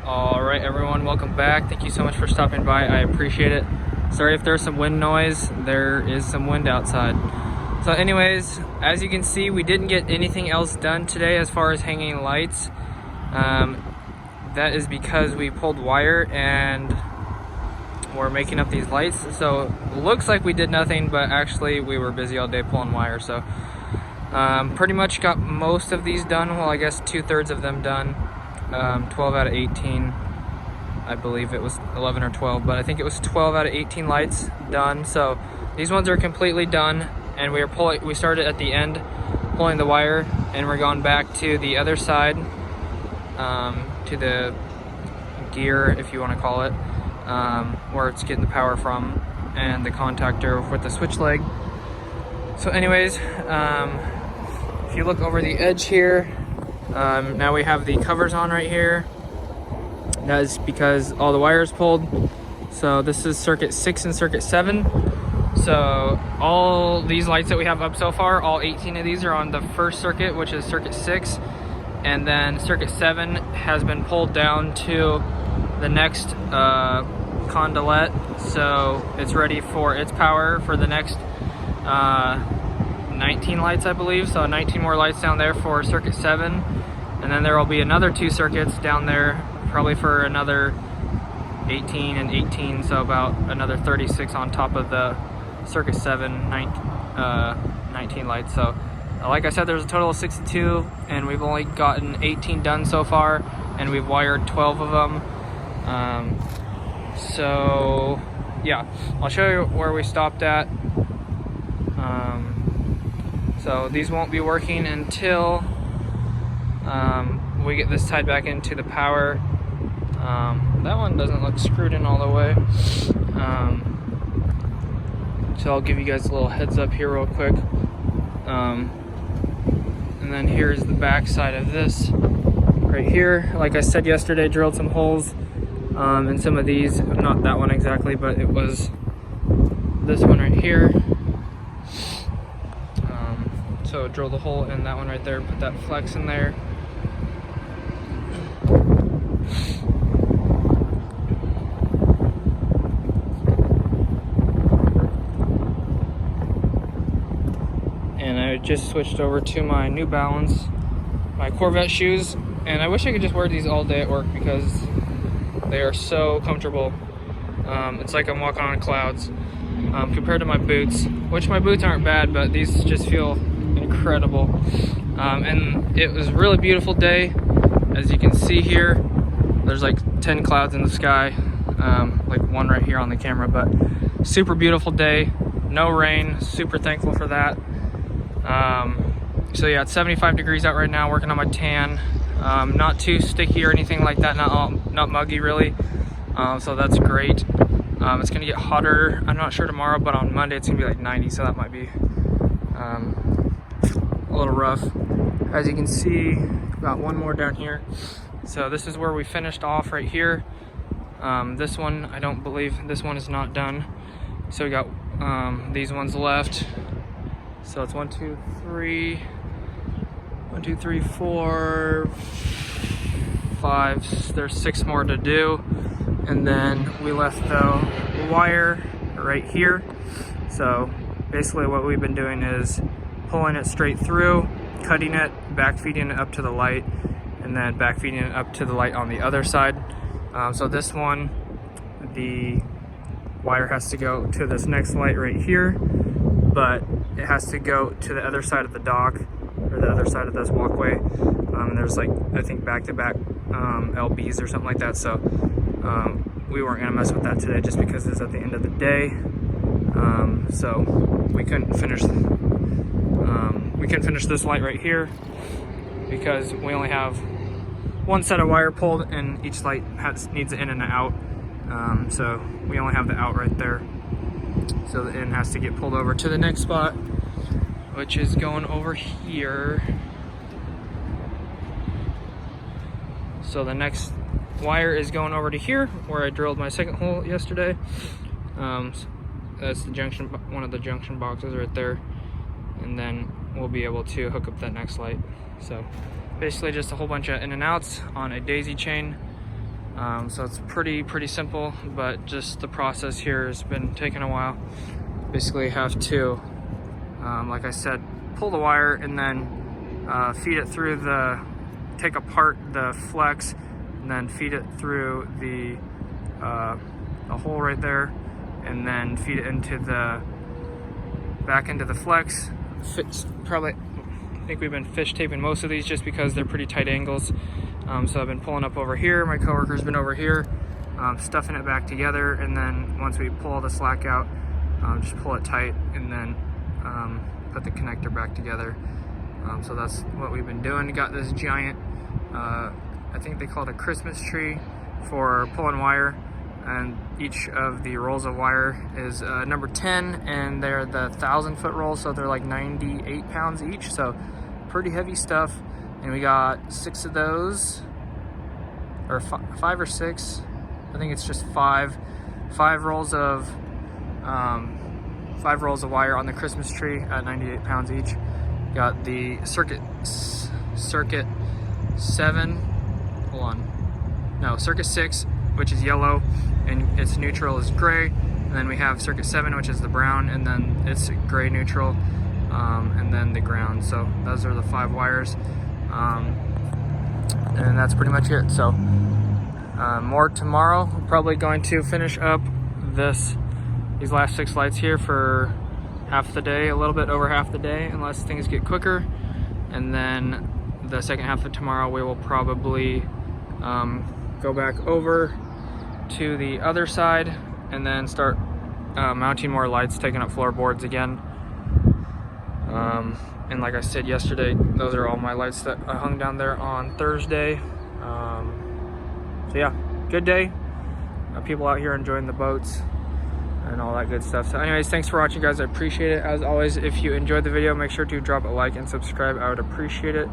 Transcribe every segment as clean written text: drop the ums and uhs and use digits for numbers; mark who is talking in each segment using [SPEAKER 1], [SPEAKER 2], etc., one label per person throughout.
[SPEAKER 1] All right, everyone, welcome back. Thank you so much for stopping by. I appreciate it. Sorry if there's some wind noise. There is some wind outside. So anyways, as you can see, we didn't get anything else done today as far as hanging lights. That is because we pulled wire and we're making up these lights. So it looks like we did nothing, but actually we were busy all day pulling wire. So pretty much got most of these done. Well, I guess 2/3 of them done. 12 out of 18. I believe it was 11 or 12, but I think it was 12 out of 18 lights done. So these ones are completely done, and we started at the end pulling the wire, and we're going back to the other side, to the gear, if you want to call it, where it's getting the power from, and the contactor with the switch leg. So anyways, if you look over the edge here, now we have the covers on right here. That is because all the wires pulled. So this is circuit 6 and circuit 7. So all these lights that we have up so far, all 18 of these are on the first circuit, which is circuit 6. And then circuit 7 has been pulled down to the next conduit. So it's ready for its power for the next 19 lights, I believe. So 19 more lights down there for circuit 7. And then there will be another 2 circuits down there, probably for another 18 and 18, so about another 36 on top of the circuit 7 19 lights. So like I said, there's a total of 62, and we've only gotten 18 done so far, and we've wired 12 of them. So yeah, I'll show you where we stopped at. So these won't be working until we get this tied back into the power. That one doesn't look screwed in all the way. So I'll give you guys a little heads up here real quick. And then here's the back side of this right here. Like I said yesterday, drilled some holes in some of these. Not that one exactly, but it was this one right here. So drill the hole in that one right there, put that flex in there. And I just switched over to my New Balance, my Corvette shoes, and I wish I could just wear these all day at work because they are so comfortable. It's like I'm walking on clouds compared to my boots, which my boots aren't bad, but these just feel incredible. And it was a really beautiful day. As you can see here, there's like 10 clouds in the sky, like one right here on the camera, but super beautiful day, no rain, super thankful for that. So yeah, it's 75 degrees out right now, working on my tan. Not too sticky or anything like that, not muggy really, so that's great. It's gonna get hotter, I'm not sure tomorrow, but on Monday it's gonna be like 90, so that might be a little rough. As you can see, got one more down here. So this is where we finished off right here. This one, I don't believe this one is not done. So we got these ones left. So it's 1, 2, 3, 4, 5. There's 6 more to do. And then we left the wire right here. So basically what we've been doing is pulling it straight through, cutting it, back feeding it up to the light, and then back feeding it up to the light on the other side. So this one, the wire has to go to this next light right here, but it has to go to the other side of the dock, or the other side of this walkway. And there's like, I think back-to-back LBs or something like that. So we weren't gonna mess with that today just because it's at the end of the day. So we couldn't finish this light right here because we only have one set of wire pulled, and each light needs an in and an out. So we only have the out right there. So the in has to get pulled over to the next spot, which is going over here. So the next wire is going over to here where I drilled my second hole yesterday. That's the junction, one of the junction boxes right there. And then we'll be able to hook up that next light. So basically just a whole bunch of in and outs on a daisy chain. So it's pretty simple, but just the process here has been taking a while. Basically have to, like I said, pull the wire and then feed it through take apart the flex and then feed it through the hole right there, and then feed it back into the flex. I think we've been fish taping most of these just because they're pretty tight angles. So I've been pulling up over here, my coworker's been over here, stuffing it back together, and then once we pull all the slack out, just pull it tight and then put the connector back together. So that's what we've been doing. Got this giant, I think they call it a Christmas tree for pulling wire, and each of the rolls of wire is number 10, and they're the 1,000-foot rolls, so they're like 98 pounds each, so pretty heavy stuff. And we got 6 of those, or 5 or 6. I think it's just 5 rolls of 5 rolls of wire on the Christmas tree at 98 pounds each. Got the circuit 7. Hold on. No, circuit 6, which is yellow, and its neutral is gray. And then we have circuit 7, which is the brown, and then it's gray neutral, and then the ground. So those are the 5 wires. And that's pretty much it. So more tomorrow. We're probably going to finish up these last 6 lights here for half the day, a little bit over half the day, unless things get quicker. And then the second half of tomorrow we will probably go back over to the other side and then start mounting more lights, taking up floorboards again. And like I said yesterday, those are all my lights that I hung down there on Thursday. So yeah, good day. People out here enjoying the boats and all that good stuff. So anyways, thanks for watching, guys. I appreciate it. As always, if you enjoyed the video, make sure to drop a like and subscribe. I would appreciate it.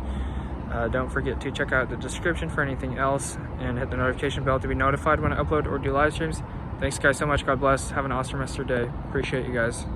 [SPEAKER 1] Don't forget to check out the description for anything else and hit the notification bell to be notified when I upload or do live streams. Thanks, guys, so much. God bless. Have an awesome rest of your day. Appreciate you guys.